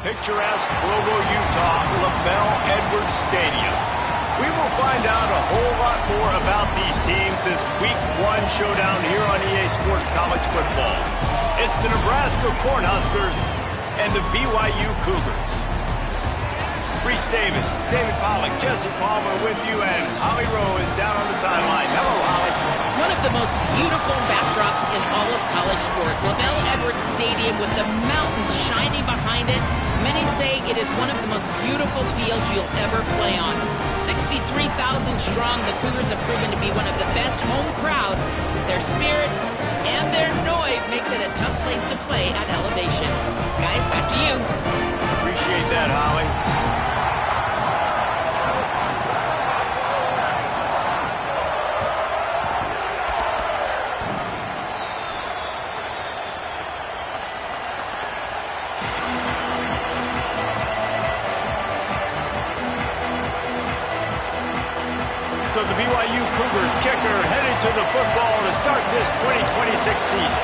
picturesque Provo, Utah, LaBelle Edwards Stadium. We will find out a whole lot more about these teams this Week 1 showdown here on EA Sports College Football. It's the Nebraska Cornhuskers and the BYU Cougars. Reese Davis, David Pollack, Jesse Palmer with you, and Holly Rowe is down on the sideline. Hello, Holly. One of the most beautiful backdrops in all of college sports. LaBelle Edwards Stadium with the mountains shining behind it. Many say it is one of the most beautiful fields you'll ever play on. 63,000 strong, the Cougars have proven to be one of the best home crowds. Their spirit and their noise makes it a tough place to play at elevation. Guys, back to you. Appreciate that, Holly. So the BYU Cougars kicker headed to the football to start this 2026 season.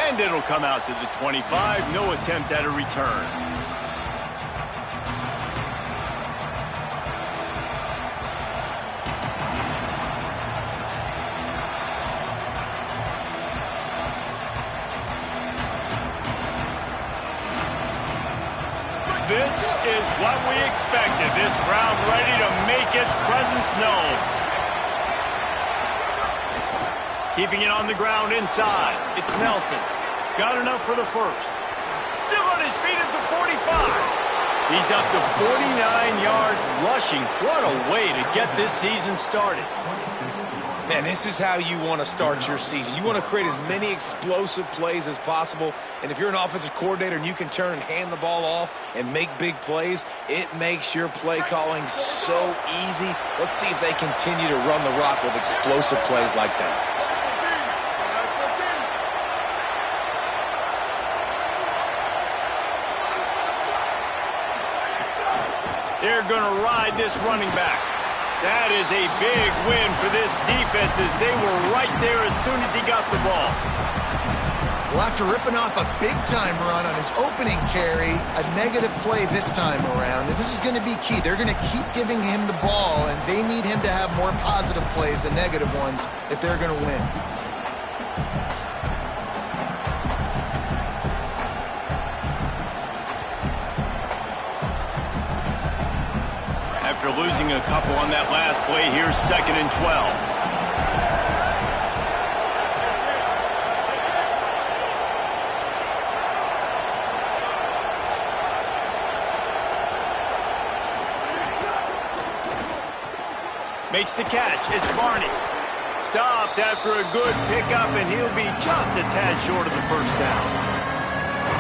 And it'll come out to the 25. No attempt at a return. This is what we expected. This crowd ready to make its presence known. Keeping it on the ground inside. It's Nelson. Got enough for the first. Still on his feet at the 45. He's up to 49 yards rushing. What a way to get this season started. Man, this is how you want to start your season. You want to create as many explosive plays as possible. And if you're an offensive coordinator and you can turn and hand the ball off and make big plays, it makes your play calling so easy. Let's see if they continue to run the rock with explosive plays like that. They're going to ride this running back. That is a big win for this defense as they were right there as soon as he got the ball. Well, after ripping off a big-time run on his opening carry, a negative play this time around, and this is going to be key. They're going to keep giving him the ball, and they need him to have more positive plays than negative ones if they're going to win. After losing a couple on that last play, here's 2nd and 12. Makes the catch. It's Barney. Stopped after a good pickup, and he'll be just a tad short of the first down.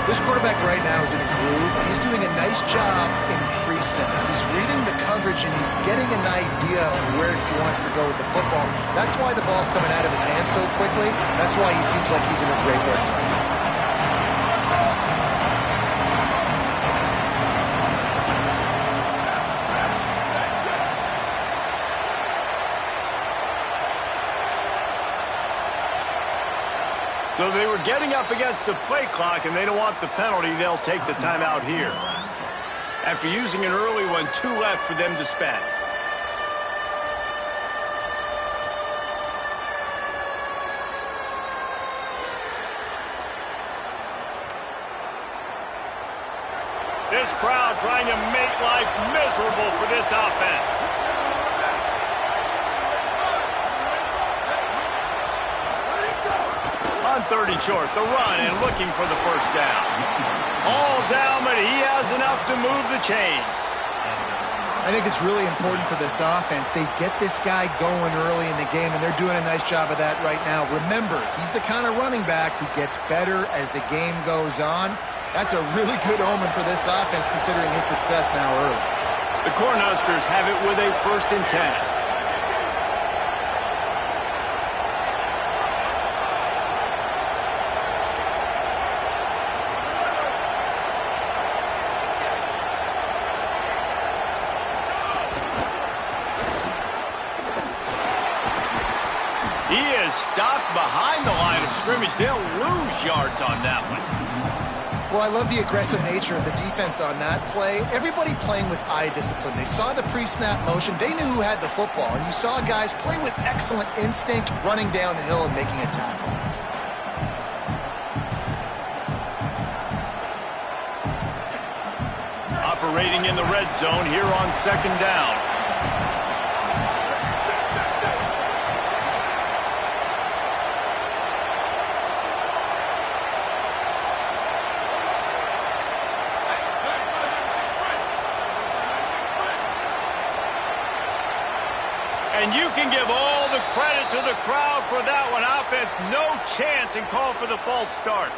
This quarterback right now is in a groove, and he's doing a nice job in pre-snap. He's reading the coverage, and he's getting an idea of where he wants to go with the football. That's why the ball's coming out of his hands so quickly. That's why he seems like he's in a great way. So they were getting up against the play clock, and they don't want the penalty. They'll take the timeout here. After using an early one, 2 left for them to spend. This crowd trying to make life miserable for this offense. On 30 short, the run, and looking for the first down. All down, but he has enough to move the chains. I think it's really important for this offense. They get this guy going early in the game, and they're doing a nice job of that right now. Remember, he's the kind of running back who gets better as the game goes on. That's a really good omen for this offense, considering his success now early. The Cornhuskers have it with a 1st and 10. He is stopped behind the line of scrimmage. They'll lose yards on that one. Well, I love the aggressive nature of the defense on that play. Everybody playing with eye discipline. They saw the pre-snap motion. They knew who had the football. And you saw guys play with excellent instinct, running down the hill and making a tackle. Operating in the red zone here on second down. And you can give all the credit to the crowd for that one. Offense, no chance, and call for the false start.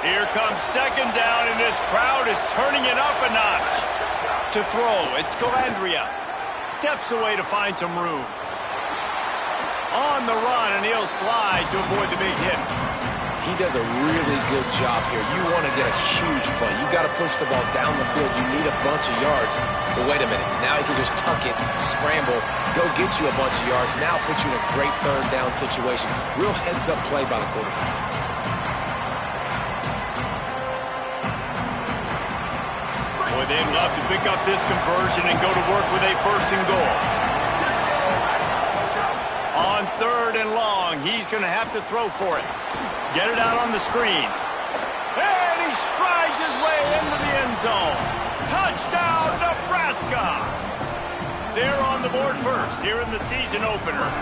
Here comes second down, and this crowd is turning it up a notch. To throw, it's Calandria. Steps away to find some room. On the run, and he'll slide to avoid the big hit. He does a really good job here. You want to get a huge play. You got to push the ball down the field. You need a bunch of yards. But wait a minute. Now he can just tuck it, scramble, go get you a bunch of yards. Now put you in a great third down situation. Real heads-up play by the quarterback. Boy, they'd love to pick up this conversion and go to work with a first and goal. On third and long, he's going to have to throw for it. Get it out on the screen. And he strides his way into the end zone. Touchdown, Nebraska! They're on the board first here in the season opener.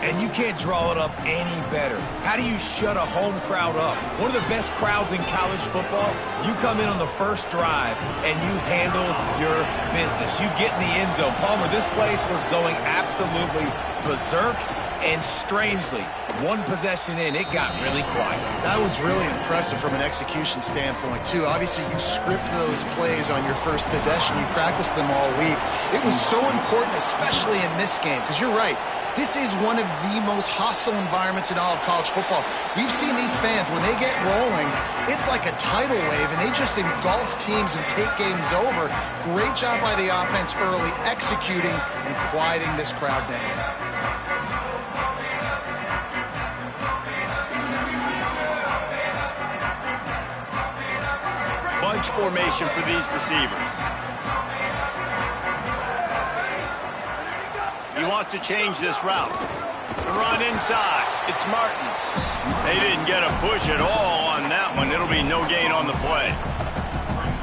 And you can't draw it up any better. How do you shut a home crowd up? One of the best crowds in college football. You come in on the first drive and you handle your business. You get in the end zone. Palmer, this place was going absolutely berserk, and strangely, one possession in, it got really quiet. That was really impressive from an execution standpoint, too. Obviously, you script those plays on your first possession. You practice them all week. It was so important, especially in this game, because you're right. This is one of the most hostile environments in all of college football. We've seen these fans, when they get rolling, it's like a tidal wave, and they just engulf teams and take games over. Great job by the offense early, executing and quieting this crowd down. Bunch formation for these receivers. He wants to change this route. The run inside. It's Martin. They didn't get a push at all on that one. It'll be no gain on the play.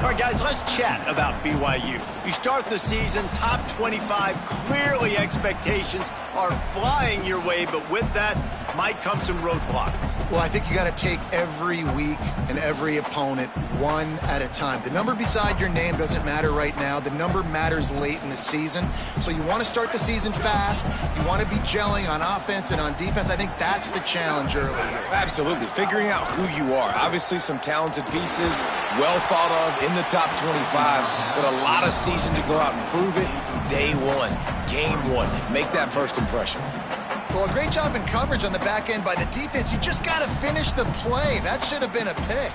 All right, guys, let's chat about BYU. You start the season top 25. Clearly, expectations are flying your way, but with that might come some roadblocks. Well, I think you got to take every week and every opponent one at a time. The number beside your name doesn't matter right now. The number matters late in the season. So you want to start the season fast. You want to be gelling on offense and on defense. I think that's the challenge early here. Absolutely. Figuring out who you are. Obviously, some talented pieces, well thought of in the top 25, but a lot of season to go out and prove it. Day one, game one. Make that first impression. Well, a great job in coverage on the back end by the defense. You just got to finish the play. That should have been a pick.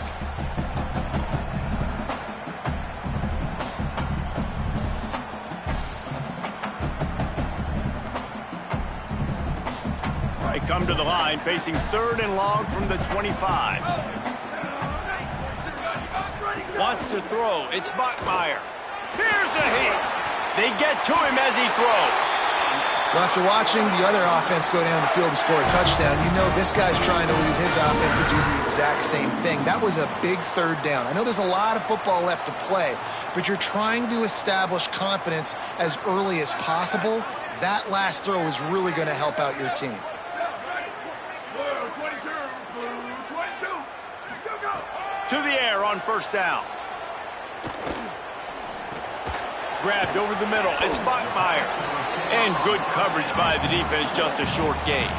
They come to the line, facing third and long from the 25. Wants to throw. It's Bachmeier. Here's a hit. They get to him as he throws. Well, after watching the other offense go down the field and score a touchdown, you know this guy's trying to lead his offense to do the exact same thing. That was a big third down. I know there's a lot of football left to play, but you're trying to establish confidence as early as possible. That last throw is really going to help out your team. To the air on first down. Grabbed over the middle. It's Bachmeier. And good coverage by the defense, just a short gain.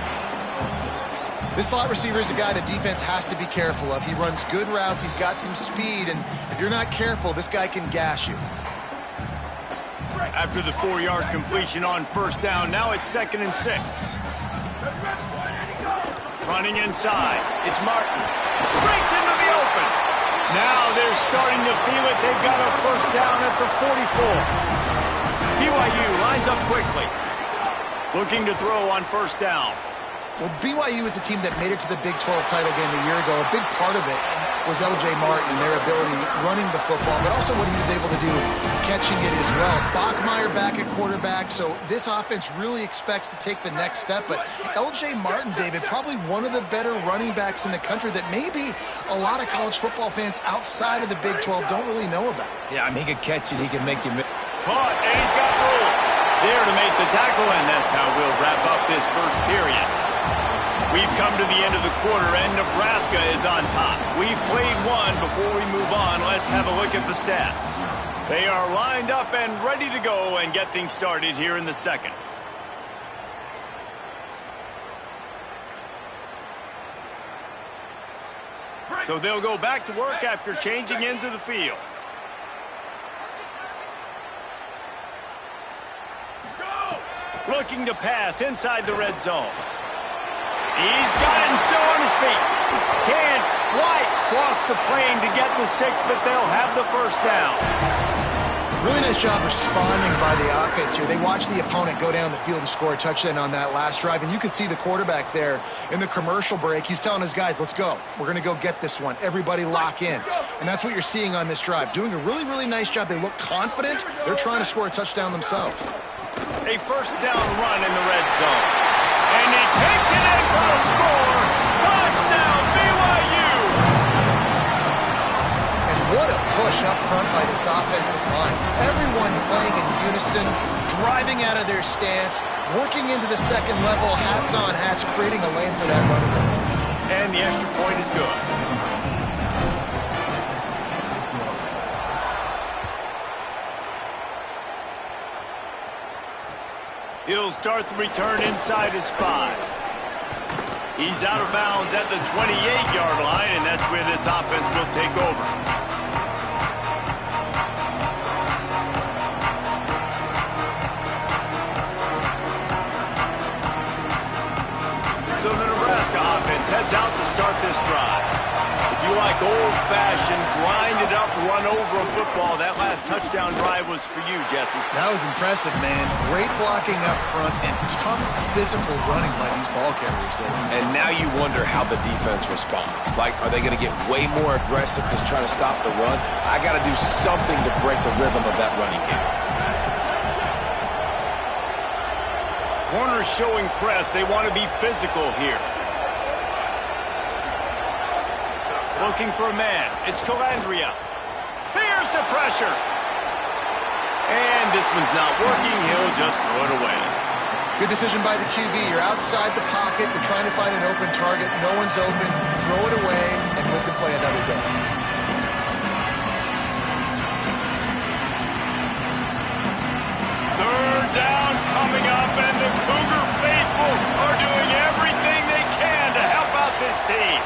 This slot receiver is a guy the defense has to be careful of. He runs good routes. He's got some speed, and if you're not careful, this guy can gash you. After the 4-yard completion on first down, now it's 2nd and 6. Running inside, it's Martin. Breaks into the open. Now they're starting to feel it. They've got a first down at the 44. BYU lines up quickly. Looking to throw on first down. Well, BYU is a team that made it to the Big 12 title game a year ago. A big part of it was L.J. Martin and their ability running the football, but also what he was able to do catching it as well. Bachmeier back at quarterback, so this offense really expects to take the next step. But L.J. Martin, David, probably one of the better running backs in the country that maybe a lot of college football fans outside of the Big 12 don't really know about. Yeah, I mean, he can catch it. He can make you miss. Caught, and he's got room. There to make the tackle, and that's how we'll wrap up this first period. We've come to the end of the quarter, and Nebraska is on top. We've played one. Before we move on, let's have a look at the stats. They are lined up and ready to go and get things started here in the second. So they'll go back to work after changing into the field. Looking to pass inside the red zone. He's got it and still on his feet. Can't quite cross the plane to get the 6, but they'll have the first down. Really nice job responding by the offense here. They watched the opponent go down the field and score a touchdown on that last drive, and you could see the quarterback there in the commercial break. He's telling his guys, let's go. We're going to go get this one. Everybody lock in. And that's what you're seeing on this drive. Doing a really, really nice job. They look confident. They're trying to score a touchdown themselves. A first down run in the red zone. And he takes it in for a score. Touchdown, BYU! And what a push up front by this offensive line. Everyone playing in unison, driving out of their stance, working into the second level, hats on hats, creating a lane for that running back. And the extra point is good. He'll start the return inside his 5. He's out of bounds at the 28-yard line, and that's where this offense will take over. So the Nebraska offense heads out to start this drive. If you like old-fashioned, grind-it-up, run-over of football, that last touchdown drive was for you, Jesse. That was impressive, man. Great blocking up front and tough physical running by these ball carriers, David. And now you wonder how the defense responds. Like, are they going to get way more aggressive to try to stop the run? I got to do something to break the rhythm of that running game. Corners showing press. They want to be physical here. Looking for a man. It's Calandria. Here's the pressure. And this one's not working. He'll just throw it away. Good decision by the QB. You're outside the pocket. You're trying to find an open target. No one's open. Throw it away and look to play another down. Third down coming up, and the Cougar faithful are doing everything they can to help out this team.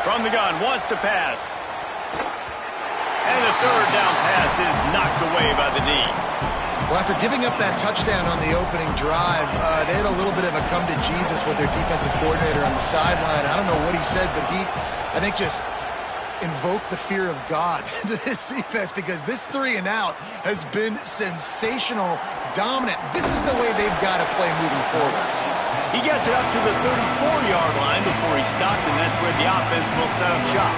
From the gun, wants to pass. And the third down pass is knocked away by the D. Well, after giving up that touchdown on the opening drive, they had a little bit of a come to Jesus with their defensive coordinator on the sideline. I don't know what he said, but he, I think, just invoked the fear of God into this defense, because this 3 and out has been sensational, dominant. This is the way they've got to play moving forward. He gets it up to the 34-yard line before he stopped, and that's where the offense will set up shop.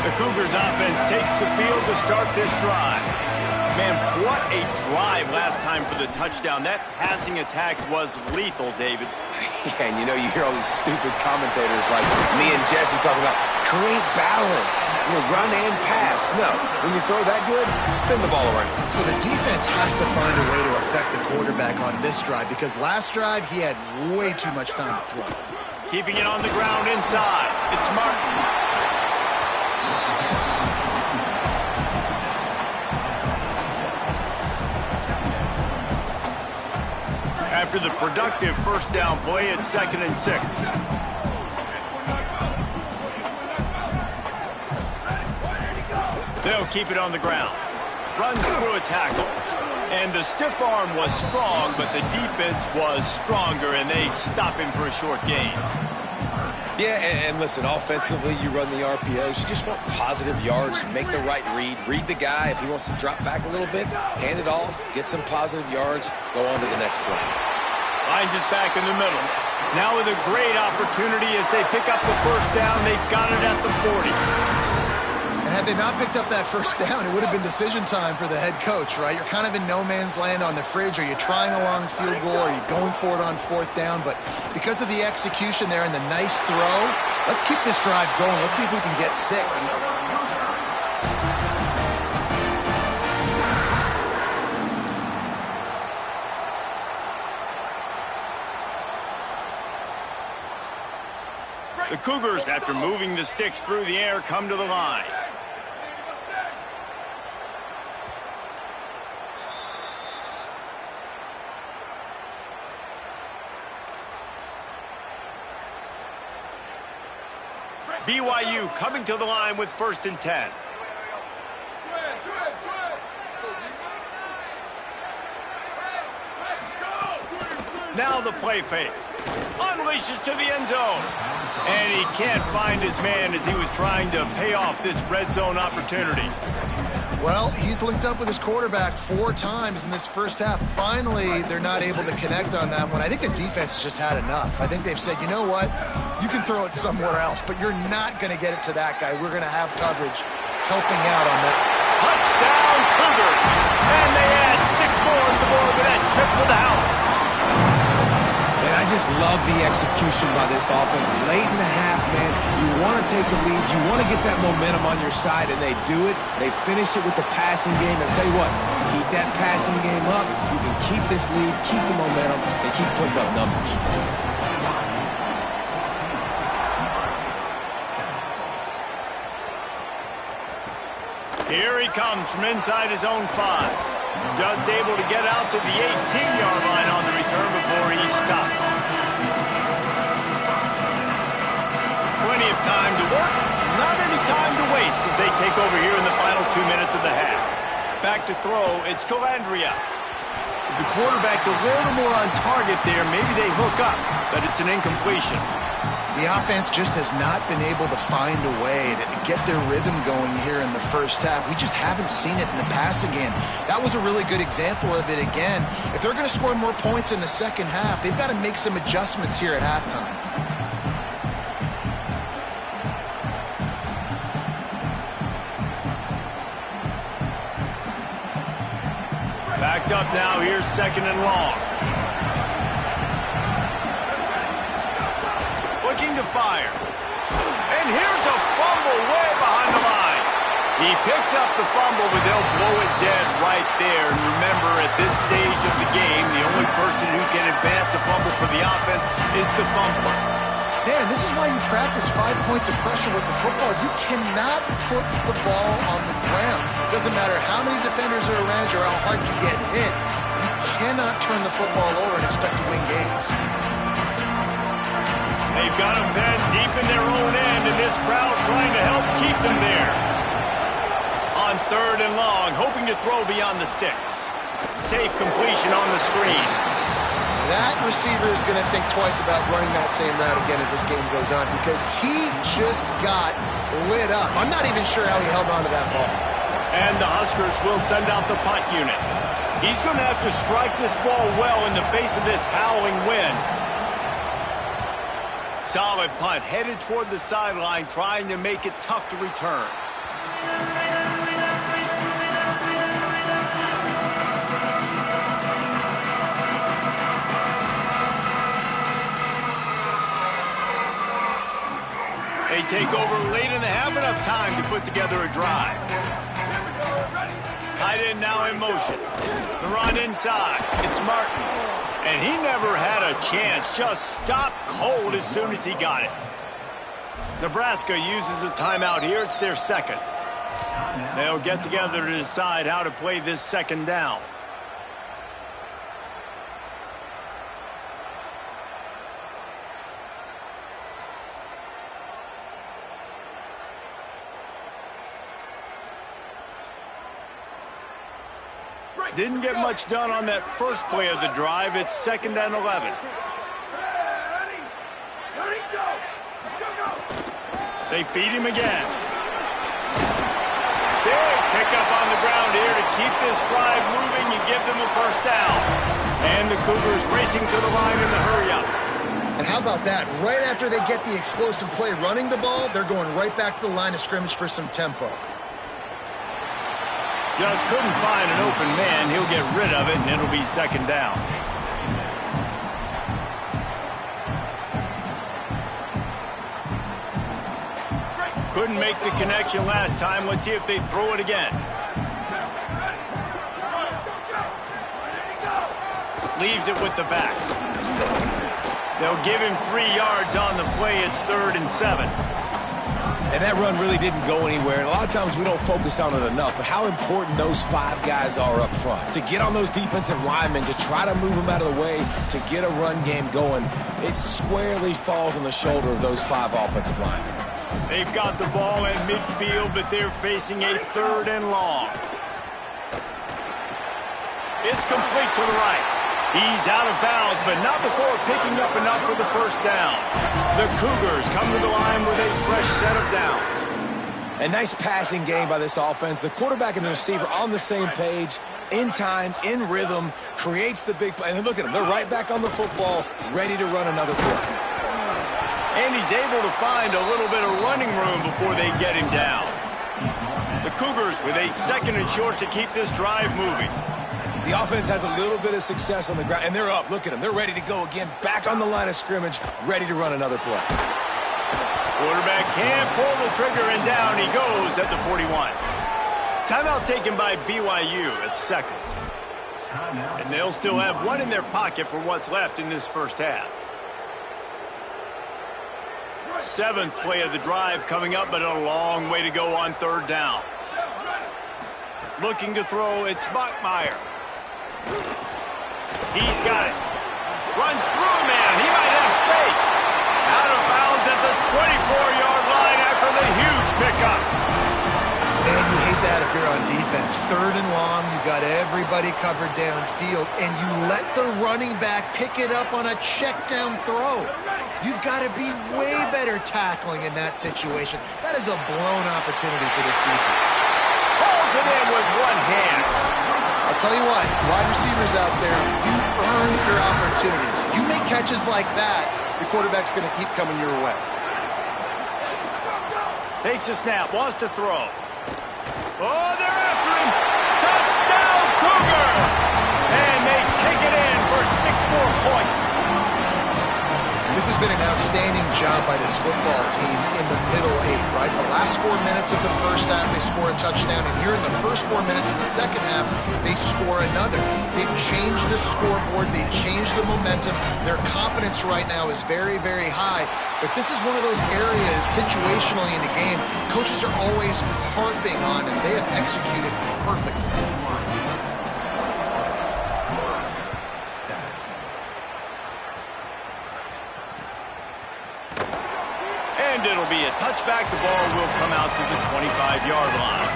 The Cougars offense takes the field to start this drive. Man, what a drive last time for the touchdown. That passing attack was lethal, David. Yeah, and you hear all these stupid commentators like me and Jesse talking about create balance, run and pass. No, when you throw that good, spin the ball around. So the defense has to find a way to affect the quarterback on this drive, because last drive he had way too much time to throw. Keeping it on the ground inside. It's Martin. after the productive first down play at 2nd and 6. They'll keep it on the ground. Runs through a tackle. And the stiff arm was strong, but the defense was stronger, and they stop him for a short gain. Yeah, and listen, offensively, you run the RPOs. You just want positive yards, make the right read the guy. If he wants to drop back a little bit, hand it off, get some positive yards, go on to the next play. Finds us back in the middle. Now with a great opportunity as they pick up the first down. They've got it at the 40. And had they not picked up that first down, it would have been decision time for the head coach, right? You're kind of in no man's land on the fridge. Are you trying a long field goal? Are you going for it on 4th down? But because of the execution there and the nice throw, let's keep this drive going. Let's see if we can get 6. The Cougars, after moving the sticks through the air, come to the line. BYU coming to the line with 1st and 10. Now the play fake. Unleashes to the end zone. And he can't find his man as he was trying to pay off this red zone opportunity. Well, he's linked up with his quarterback 4 times in this first half. Finally, they're not able to connect on that one. I think the defense has just had enough. I think they've said, you know what? You can throw it somewhere else, but you're not going to get it to that guy. We're going to have coverage helping out on that. Touchdown, Cougars! And they add 6 more on the board with that trip to the house. And I just love the execution by this offense. Late in the half, man, you want to take the lead. You want to get that momentum on your side, and they do it. They finish it with the passing game. And I'll tell you what, keep that passing game up. You can keep this lead, keep the momentum, and keep putting up numbers. Here he comes from inside his own 5. Just able to get out to the 18-yard line on the return before he stopped. Plenty of time to work, not any time to waste as they take over here in the final 2 minutes of the half. Back to throw, it's Calandria. If the quarterback's a little more on target there, maybe they hook up, but it's an incompletion. The offense just has not been able to find a way to get their rhythm going here in the first half. We just haven't seen it in the passing game. That was a really good example of it again. If they're going to score more points in the second half, they've got to make some adjustments here at halftime. Backed up now, here's 2nd and long. Looking to fire. And here's a fumble way behind the line. He picks up the fumble, but they'll blow it dead right there. And remember, at this stage of the game, the only person who can advance a fumble for the offense is the fumbler. Man, this is why you practice 5 points of pressure with the football. You cannot put the ball on the ground. Doesn't matter how many defenders are around you or how hard you get hit. You cannot turn the football over and expect to win games. They've got them then deep in their own end, and this crowd trying to help keep them there. On 3rd and long, hoping to throw beyond the sticks. Safe completion on the screen. That receiver is going to think twice about running that same route again as this game goes on because he just got lit up. I'm not even sure how he held on to that ball. And the Huskers will send out the punt unit. He's going to have to strike this ball well in the face of this howling wind. Solid punt, headed toward the sideline, trying to make it tough to return. They take over late in the half, enough time to put together a drive. Tight end now in motion. The run inside. It's Martin. And he never had a chance. Just stopped cold as soon as he got it. Nebraska uses a timeout here. It's their 2nd. They'll get together to decide how to play this 2nd down. Didn't get much done on that first play of the drive. It's 2nd and 11. They feed him again. Big pickup on the ground here to keep this drive moving and give them a first down. And the Cougars racing to the line in the hurry-up. And how about that? Right after they get the explosive play running the ball, they're going right back to the line of scrimmage for some tempo. Just couldn't find an open man. He'll get rid of it, and it'll be 2nd down. Couldn't make the connection last time. Let's see if they throw it again. Leaves it with the back. They'll give him 3 yards on the play. It's 3rd and 7. And that run really didn't go anywhere. And a lot of times we don't focus on it enough, but how important those 5 guys are up front. To get on those defensive linemen, to try to move them out of the way, to get a run game going, it squarely falls on the shoulder of those 5 offensive linemen. They've got the ball in midfield, but they're facing a 3rd and long. It's complete to the right. He's out of bounds, but not before picking up enough for the first down. The Cougars come to the line with a fresh set of downs. A nice passing game by this offense. The quarterback and the receiver on the same page, in time, in rhythm, creates the big play. And look at them. They're right back on the football, ready to run another play. And he's able to find a little bit of running room before they get him down. The Cougars with a 2nd and short to keep this drive moving. The offense has a little bit of success on the ground, and they're up. Look at them. They're ready to go again, back on the line of scrimmage, ready to run another play. Quarterback can't pull the trigger, and down he goes at the 41. Timeout taken by BYU at 2nd. And they'll still have 1 in their pocket for what's left in this first half. 7th play of the drive coming up, but a long way to go on 3rd down. Looking to throw, it's Bachmeier. He's got it. Runs through a man. He might have space. Out of bounds at the 24-yard line after the huge pickup. Man, you hate that if you're on defense. 3rd and long, you got everybody covered downfield, and you let the running back pick it up on a check down throw. You've got to be way better tackling in that situation. That is a blown opportunity for this defense. Pulls it in with one hand. I'll tell you what, wide receivers out there, you earn your opportunities. You make catches like that, the quarterback's going to keep coming your way. Takes a snap, wants to throw. Oh, they're after him. Touchdown, Cougar! And they take it in for 6 more points. This has been an outstanding job by this football team in the middle 8, right? The last 4 minutes of the first half, they score a touchdown, and here in the first 4 minutes of the second half, they score another. They've changed the scoreboard. They've changed the momentum. Their confidence right now is very, very high, but this is one of those areas situationally in the game coaches are always harping on, and they have executed perfectly. And it'll be a touchback. The ball will come out to the 25-yard line.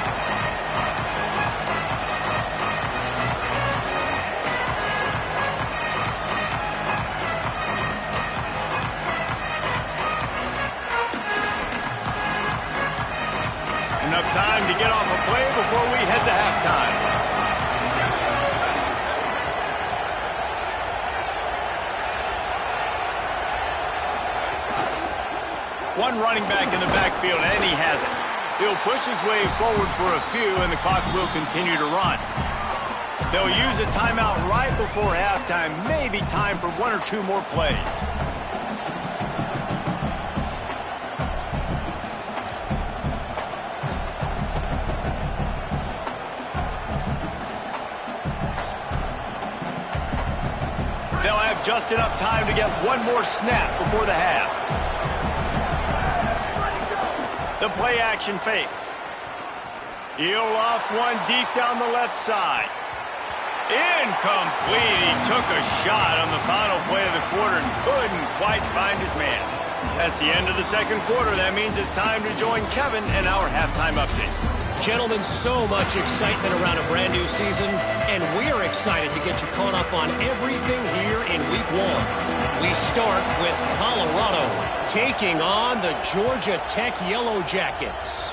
Enough time to get off a play before we head to halftime. One running back in the backfield, and he has it. He'll push his way forward for a few, and the clock will continue to run. They'll use a timeout right before halftime, maybe time for 1 or 2 more plays. They'll have just enough time to get 1 more snap before the half. The play action fake. He'll loft one deep down the left side. Incomplete. He took a shot on the final play of the quarter and couldn't quite find his man. That's the end of the second quarter. That means it's time to join Kevin in our halftime update. Gentlemen, so much excitement around a brand new season, and we're excited to get you caught up on everything here in Week 1. We start with Colorado taking on the Georgia Tech Yellow Jackets.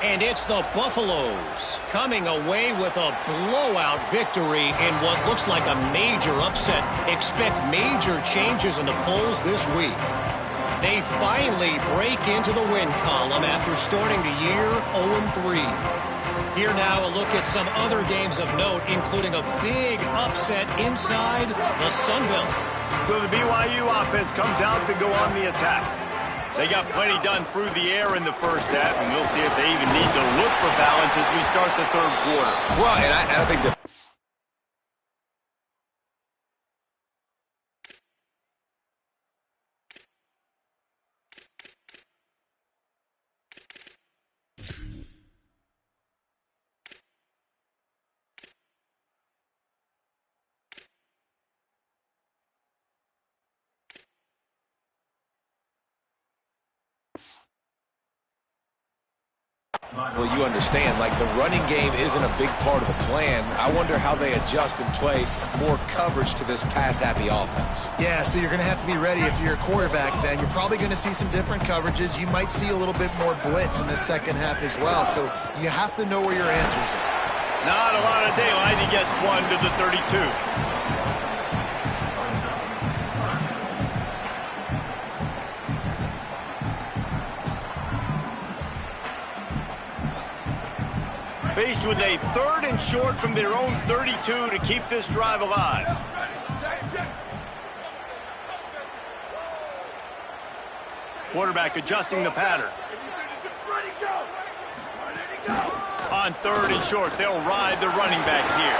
And it's the Buffaloes coming away with a blowout victory in what looks like a major upset. Expect major changes in the polls this week. They finally break into the win column after starting the year 0-3. Here now a look at some other games of note, including a big upset inside the Sun Belt. So the BYU offense comes out to go on the attack. They got plenty done through the air in the first half, and we'll see if they even need to look for balance as we start the third quarter. Well, and I think the well, you understand, like the running game isn't a big part of the plan. I wonder how they adjust and play more coverage to this pass-happy offense. Yeah, so you're going to have to be ready if you're a quarterback then. You're probably going to see some different coverages. You might see a little bit more blitz in the second half as well. So you have to know where your answers are. Not a lot of daylight. He gets one to the 32. Faced with a 3rd and short from their own 32 to keep this drive alive. Quarterback adjusting the pattern. On 3rd and short, they'll ride the running back here.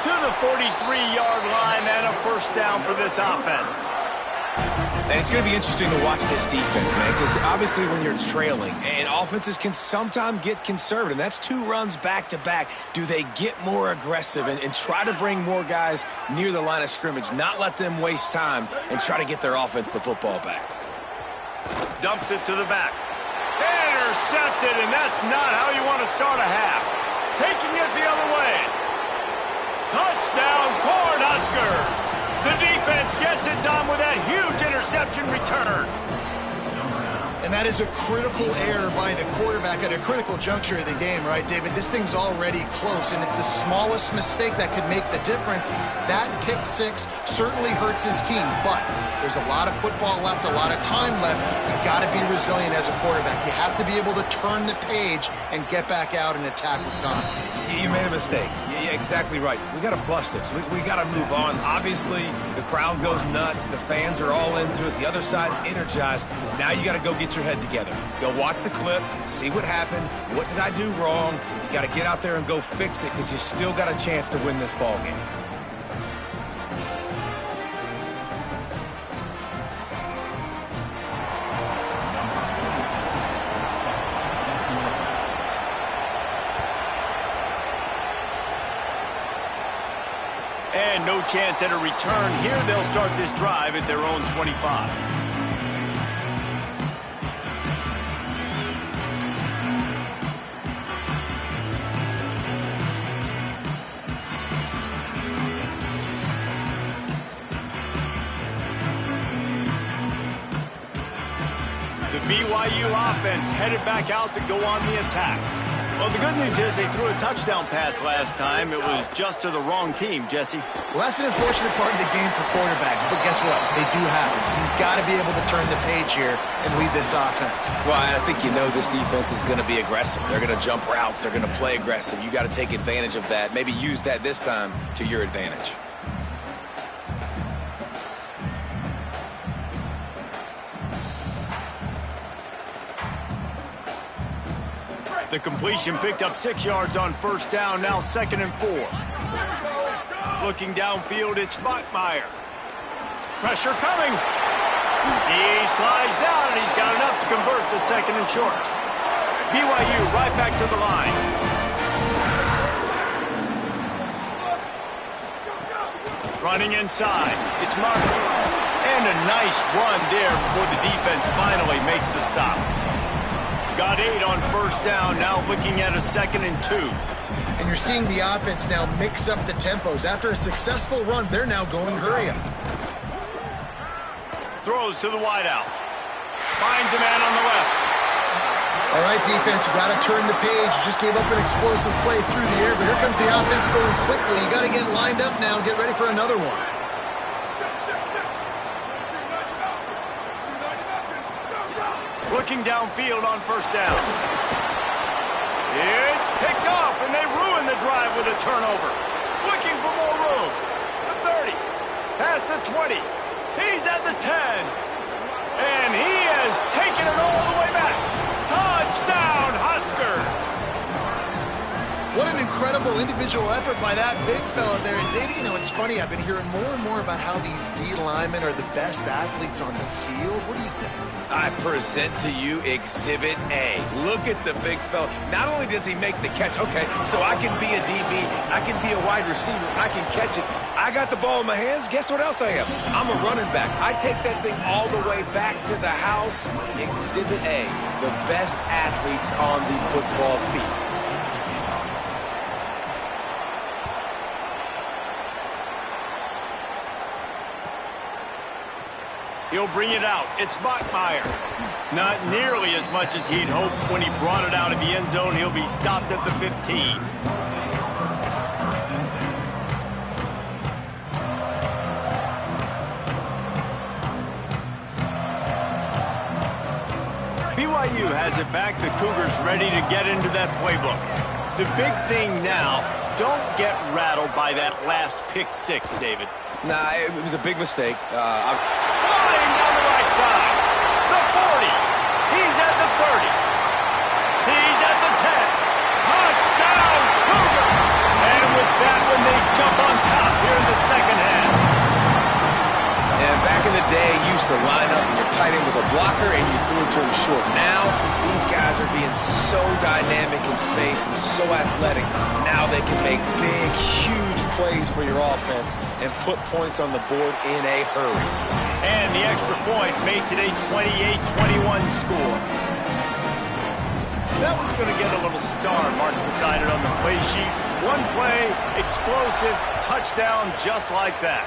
To the 43-yard line and a first down for this offense. And it's going to be interesting to watch this defense, man, because obviously when you're trailing, and offenses can sometimes get conservative. That's 2 runs back-to-back. Do they get more aggressive and try to bring more guys near the line of scrimmage, not let them waste time, and try to get their offense the football back? Dumps it to the back. Intercepted, and that's not how you want to start a half. Taking it the other way. Touchdown, Cornhuskers! The defense gets it done with that huge interception return. And that is a critical error by the quarterback at a critical juncture of the game, right, David? This thing's already close, and it's the smallest mistake that could make the difference. That pick 6 certainly hurts his team, but there's a lot of football left, a lot of time left. You've got to be resilient as a quarterback. You have to be able to turn the page and get back out and attack with confidence. You made a mistake. Yeah, exactly right. We got to flush this. We got to move on. Obviously, the crowd goes nuts. The fans are all into it. The other side's energized. Now you got to go get your head together. Go watch the clip, see what happened. What did I do wrong? You got to get out there and go fix it because you still got a chance to win this ball game. And no chance at a return here. They'll start this drive at their own 25. The BYU offense headed back out to go on the attack. Well, the good news is they threw a touchdown pass last time. It was just to the wrong team, Jesse. Well, that's an unfortunate part of the game for quarterbacks, but guess what? They do happen, so you've got to be able to turn the page here and lead this offense. Well, I think you know this defense is going to be aggressive. They're going to jump routes. They're going to play aggressive. You got to take advantage of that. Maybe use that this time to your advantage. The completion picked up 6 yards on first down, now 2nd and 4. Looking downfield, it's Bachmeier. Pressure coming. He slides down, and he's got enough to convert the 2nd and short. BYU right back to the line. Running inside, it's Martin. And a nice run there before the defense finally makes the stop. got 8 on first down, now looking at a 2nd and 2. And you're seeing the offense now mix up the tempos. After a successful run, they're now going hurry up. Throws to the wideout. Finds a man on the left. All right, defense, you got to turn the page. You just gave up an explosive play through the air, but here comes the offense going quickly. You got to get lined up now and get ready for another one. Looking downfield on first down. It's picked off, and they ruin the drive with a turnover. Looking for more room. The 30. Past the 20. He's at the 10. And he has taken it all the way back. Touchdown, Huskers. What an incredible individual effort by that big fella there. And, Davey, you know, it's funny. I've been hearing more and more about how these D linemen are the best athletes on the field. What do you think? I present to you Exhibit A. Look at the big fella. Not only does he make the catch, okay, so I can be a DB, I can be a wide receiver, I can catch it. I got the ball in my hands. Guess what else I am? I'm a running back. I take that thing all the way back to the house. Exhibit A, the best athletes on the football field. He'll bring it out. It's Bachmeier. Not nearly as much as he'd hoped when he brought it out of the end zone. He'll be stopped at the 15. BYU has it back. The Cougars ready to get into that playbook. The big thing now, don't get rattled by that last pick 6, David. Nah, it was a big mistake. Flying down the right side. The 40. He's at the 30. He's at the 10. Touchdown, Cougars. And with that one, they jump on top here in the second half. And back in the day, you used to line up and your tight end was a blocker and you threw it to him short. Now, these guys are being so dynamic in space and so athletic. Now they can make big, huge plays for your offense and put points on the board in a hurry. And the extra point makes it a 28-21 score. That one's going to get a little star marked beside it on the play sheet. One play, explosive, touchdown just like that.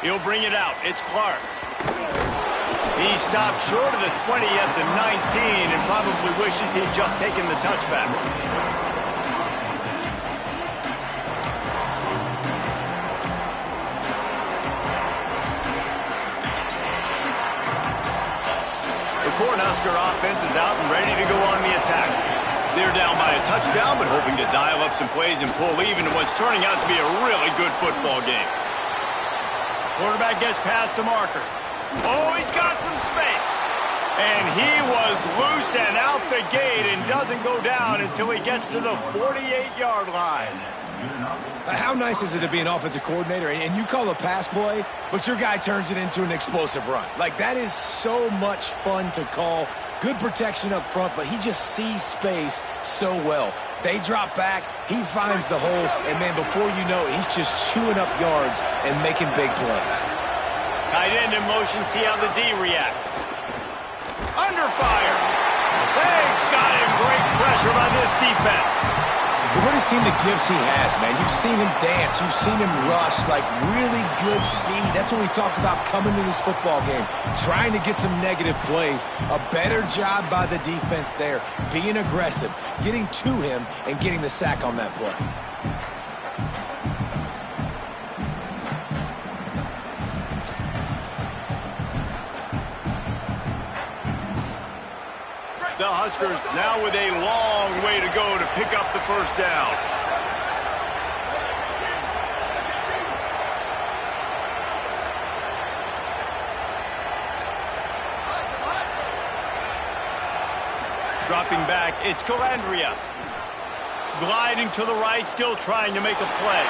He'll bring it out. It's Clark. He stopped short of the 20 at the 19 and probably wishes he'd just taken the touchback. The Cornhusker offense is out and ready to go on the attack. They're down by a touchdown, but hoping to dial up some plays and pull even in what's turning out to be a really good football game. Quarterback gets past the marker. Oh, he's got some space. And he was loose and out the gate and doesn't go down until he gets to the 48-yard line. How nice is it to be an offensive coordinator and you call a pass play, but your guy turns it into an explosive run? Like, that is so much fun to call. Good protection up front, but he just sees space so well. They drop back, he finds the hole, and then before you know it, he's just chewing up yards and making big plays. Tight end in motion, see how the D reacts. Under fire. They got him. Great pressure by this defense. We've already seen the gifts he has, man. You've seen him dance. You've seen him rush, like really good speed. That's what we talked about coming to this football game, trying to get some negative plays. A better job by the defense there, being aggressive, getting to him, and getting the sack on that play. The Huskers now with a long way to go to pick up the first down. Dropping back, it's Calandria. Gliding to the right, still trying to make a play.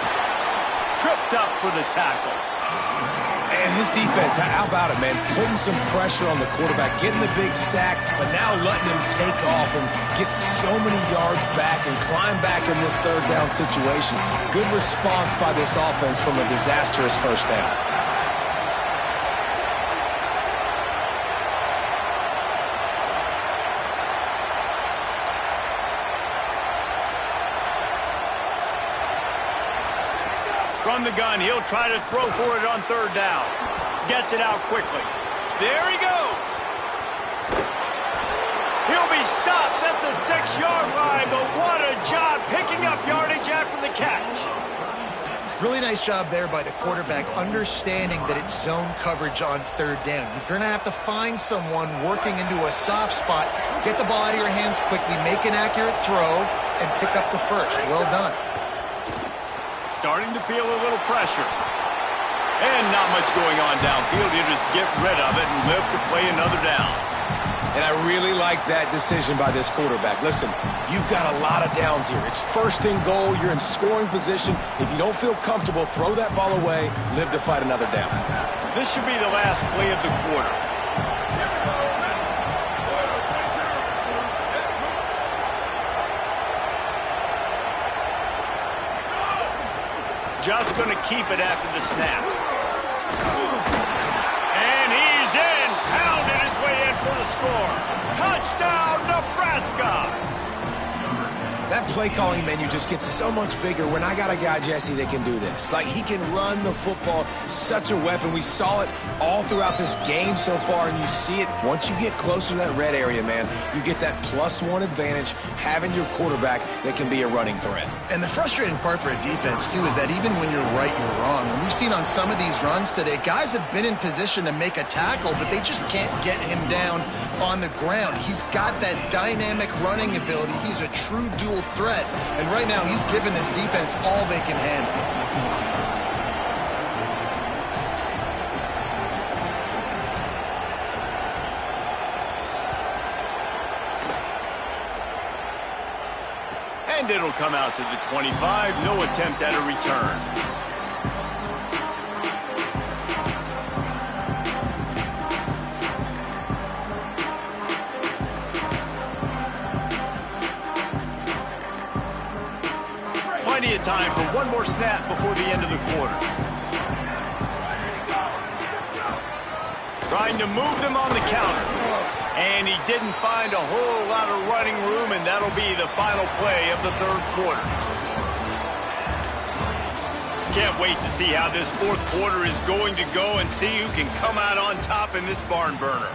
Tripped up for the tackle. And this defense, how about it, man? Putting some pressure on the quarterback, getting the big sack, but now letting him take off and get so many yards back and climb back in this third down situation. Good response by this offense from a disastrous first down. From the gun, he'll try to throw for it on third down. Gets it out quickly. There he goes. He'll be stopped at the 6-yard line, but what a job picking up yardage after the catch. Really nice job there by the quarterback, understanding that it's zone coverage on third down. You're going to have to find someone working into a soft spot, get the ball out of your hands quickly, make an accurate throw, and pick up the first. Well done. Starting to feel a little pressure. And not much going on downfield. You just get rid of it and live to play another down. And I really like that decision by this quarterback. Listen, you've got a lot of downs here. It's first and goal. You're in scoring position. If you don't feel comfortable, throw that ball away. Live to fight another down. This should be the last play of the quarter. Just going to keep it after the snap. And he's in. Pounded his way in for the score. Touchdown, Nebraska. That play calling menu just gets so much bigger when I got a guy, Jesse, that can do this. Like, he can run the football. Such a weapon. We saw it all throughout this game so far, and you see it once you get closer to that red area, man. You get that +1 advantage having your quarterback that can be a running threat. And the frustrating part for a defense, too, is that even when you're right, you're wrong. And we've seen on some of these runs today, guys have been in position to make a tackle, but they just can't get him down on the ground. He's got that dynamic running ability. He's a true dual threat, and right now he's giving this defense all they can handle. And it'll come out to the 25. No attempt at a return. Plenty of time for one more snap before the end of the quarter. Trying to move them on the counter. And he didn't find a whole lot of running room, and that'll be the final play of the third quarter. Can't wait to see how this fourth quarter is going to go and see who can come out on top in this barn burner.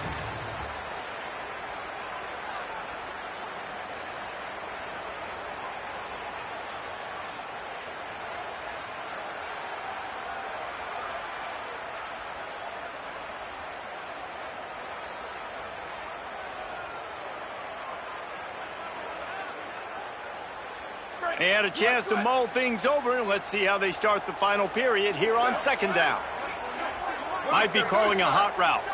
They had a chance to mull things over, and let's see how they start the final period here on second down. Might be calling a hot route.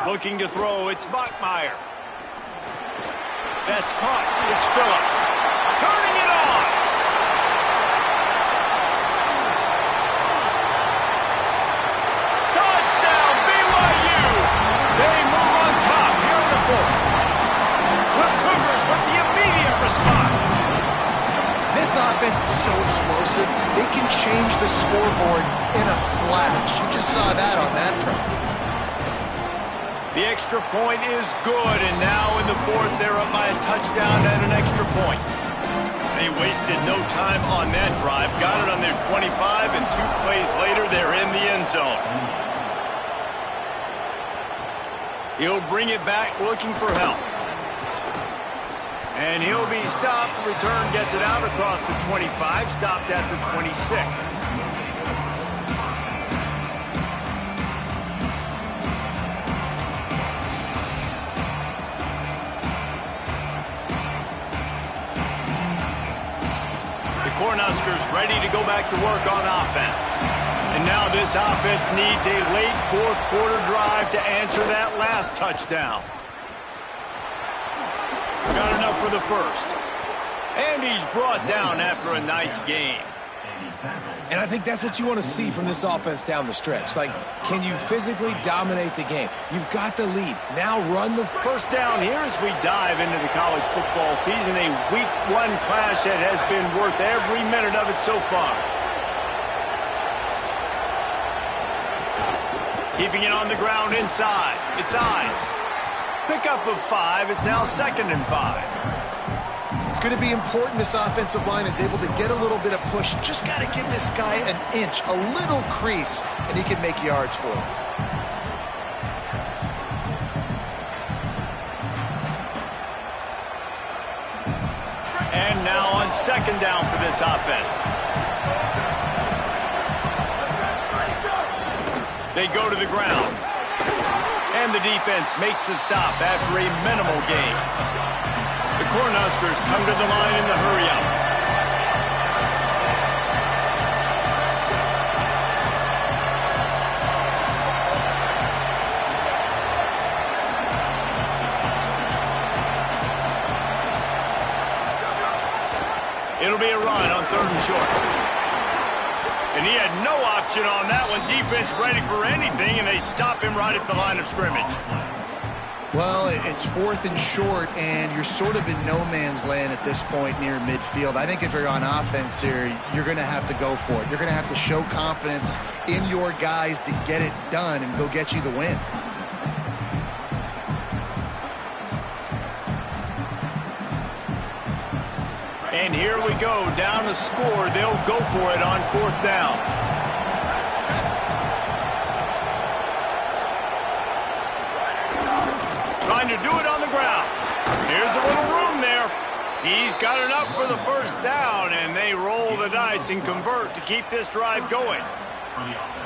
Looking to throw, it's Bachmeier. That's caught. It's Phillips. Turning it on. Touchdown, BYU. They move on top here in the fourth. The Cougars with the immediate response. This offense is so explosive, they can change the scoreboard in a flash. You just saw that on that drive. The extra point is good, and now in the fourth, they're up by a touchdown and an extra point. They wasted no time on that drive, got it on their 25, and 2 plays later, they're in the end zone. He'll bring it back looking for help. And he'll be stopped. Return gets it out across the 25, stopped at the 26. The Cornhuskers ready to go back to work on offense. And now this offense needs a late fourth quarter drive to answer that last touchdown. Got enough for the first. And he's brought down after a nice game. And I think that's what you want to see from this offense down the stretch. Like, can you physically dominate the game? You've got the lead. Now run the first down here as we dive into the college football season. A week 1 clash that has been worth every minute of it so far. Keeping it on the ground inside. It's Ives. Pickup of 5. It's now 2nd and 5. It's going to be important this offensive line is able to get a little bit of push. Just got to give this guy an inch, a little crease, and he can make yards for him. And now on second down for this offense. They go to the ground. And the defense makes the stop after a minimal gain. The Cornhuskers come to the line in the hurry-up. It'll be a run on 3rd and short. And he had no option on that one. Defense ready for anything, and they stop him right at the line of scrimmage. Well, it's 4th and short, and you're sort of in no man's land at this point near midfield. I think if you're on offense here, you're going to have to go for it. You're going to have to show confidence in your guys to get it done and go get you the win. And here we go, down to score. They'll go for it on 4th down. Trying to do it on the ground. Here's a little room there. He's got enough for the 1st down, and they roll the dice and convert to keep this drive going.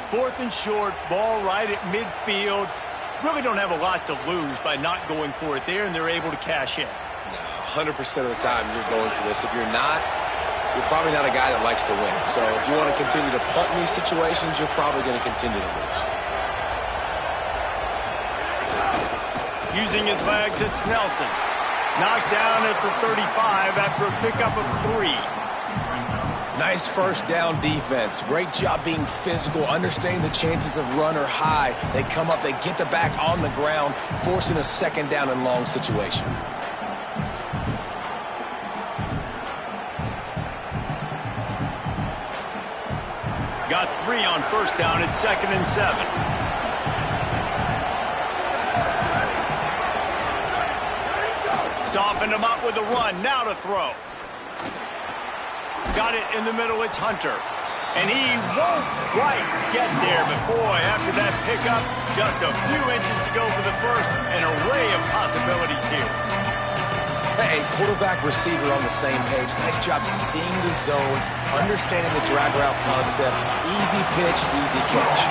4th and short, ball right at midfield. Really don't have a lot to lose by not going for it there, and they're able to cash in. 100% of the time you're going for this. If you're not, you're probably not a guy that likes to win. So if you want to continue to punt in these situations, you're probably going to continue to lose. Using his legs, it's Nelson. Knocked down at the 35 after a pickup of 3. Nice 1st down defense. Great job being physical, understanding the chances of run or high. They come up, they get the back on the ground, forcing a 2nd down and long situation. Got 3 on 1st down. It's 2nd and 7. Softened him up with a run. Now to throw. Got it in the middle. It's Hunter. And he won't quite get there. But, boy, after that pickup, just a few inches to go for the 1st. An array of possibilities here. And quarterback receiver on the same page. Nice job seeing the zone, understanding the drag route concept. Easy pitch, easy catch.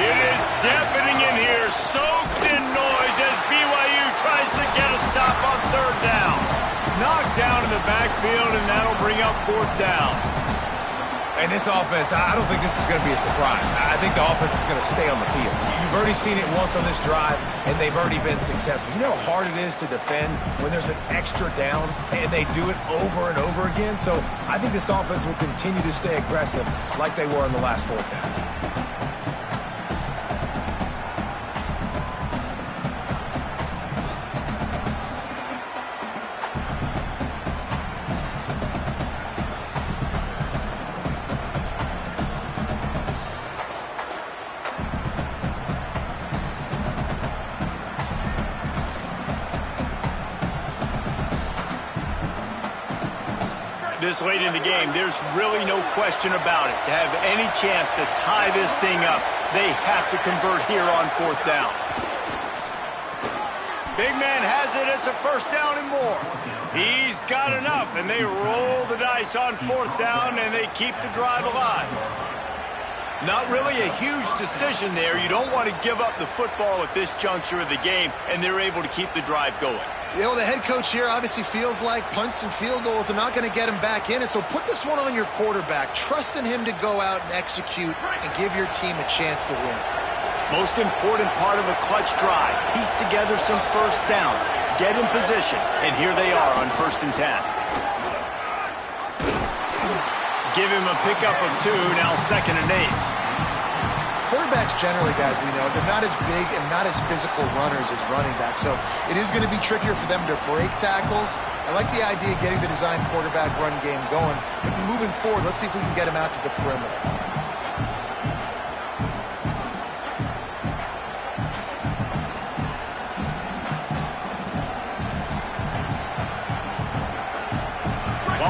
It is deafening in here, soaked in noise as BYU tries to get a stop on 3rd down. Knocked down in the backfield, and that'll bring up 4th down. And this offense, I don't think this is going to be a surprise. I think the offense is going to stay on the field. You've already seen it once on this drive, and they've already been successful. You know how hard it is to defend when there's an extra down, and they do it over and over again? So I think this offense will continue to stay aggressive like they were in the last 4th down. This late in the game, there's really no question about it. To have any chance to tie this thing up, they have to convert here on 4th down. Big man has it. It's a 1st down and more. He's got enough, and they roll the dice on 4th down, and they keep the drive alive. Not really a huge decision there. You don't want to give up the football at this juncture of the game, and they're able to keep the drive going. You know, the head coach here obviously feels like punts and field goals are not going to get him back in it, so put this one on your quarterback. Trust in him to go out and execute and give your team a chance to win. Most important part of a clutch drive. Piece together some 1st downs. Get in position, and here they are on 1st and 10. Give him a pickup of 2, now 2nd and 8. Quarterbacks generally, guys, we know, they're not as big and not as physical runners as running backs, so it is going to be trickier for them to break tackles. I like the idea of getting the design quarterback run game going, but moving forward, let's see if we can get him out to the perimeter.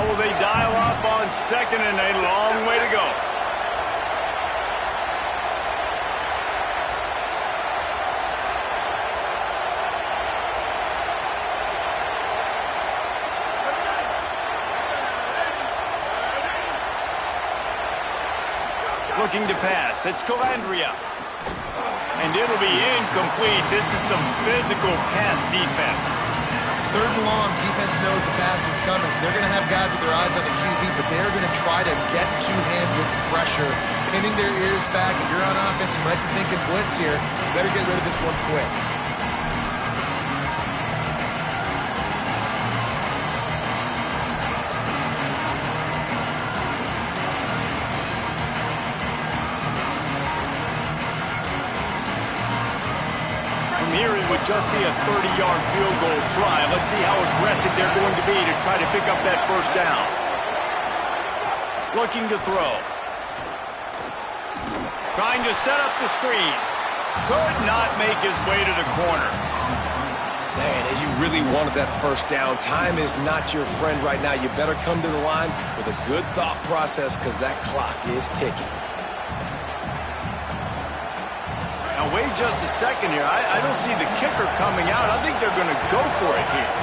How will they dial up on second and a long way to go? Looking to pass. It's Calandria. And it'll be incomplete. This is some physical pass defense. Third and long, defense knows the pass is coming, so they're going to have guys with their eyes on the QB, but they're going to try to get to him with pressure, pinning their ears back. If you're on offense, you might be thinking blitz here. You better get rid of this one quick. Here it would just be a 30-yard field goal try. Let's see how aggressive they're going to be to try to pick up that first down. Looking to throw. Trying to set up the screen. Could not make his way to the corner. Man, and you really wanted that first down. Time is not your friend right now. You better come to the line with a good thought process because that clock is ticking. Now, wait just a second here. I don't see the kicker coming out. I think they're going to go for it here.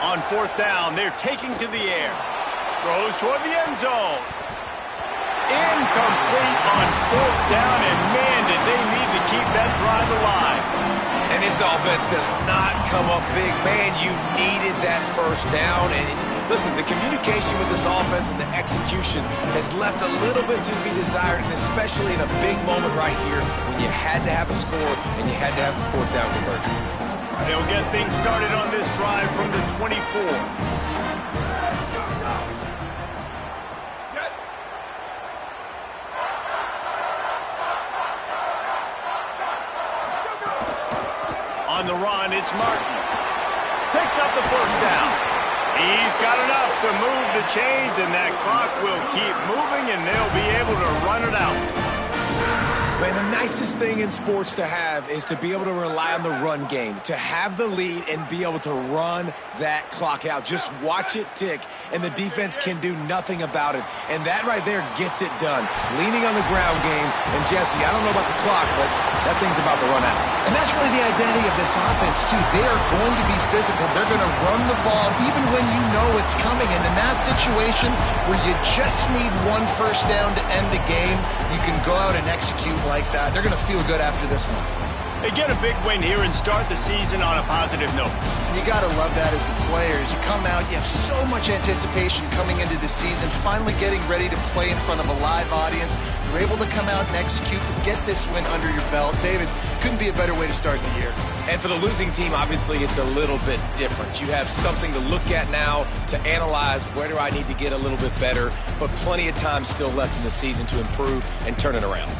On fourth down, they're taking to the air. Throws toward the end zone. Incomplete on fourth down, and man, did they need to keep that drive alive. And this offense does not come up big. Man, you needed that first down. And listen, the communication with this offense and the execution has left a little bit to be desired, and especially in a big moment right here when you had to have a score and you had to have the fourth down conversion. They'll get things started on this drive from the 24. On the run, it's Martin. Picks up the first down. He's got enough to move the chains, and that clock will keep moving, and they'll be able to run it out. Man, the nicest thing in sports to have is to be able to rely on the run game, to have the lead and be able to run that clock out. Just watch it tick, and the defense can do nothing about it. And that right there gets it done. Leaning on the ground game. And, Jesse, I don't know about the clock, but that thing's about to run out. And that's really the identity of this offense, too. They are going to be physical. They're going to run the ball even when you know it's coming. And in that situation where you just need one first down to end the game, you can go out and execute like that. They're going to feel good after this one. They get a big win here and start the season on a positive note. You got to love that as the players. You come out, you have so much anticipation coming into the season, finally getting ready to play in front of a live audience. You're able to come out and execute and get this win under your belt. David, couldn't be a better way to start the year. And for the losing team, obviously, it's a little bit different. You have something to look at now to analyze where do I need to get a little bit better, but plenty of time still left in the season to improve and turn it around.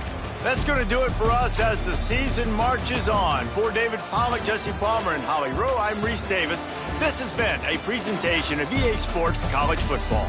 That's going to do it for us as the season marches on. For David Pollack, Jesse Palmer, and Holly Rowe, I'm Reese Davis. This has been a presentation of EA Sports College Football.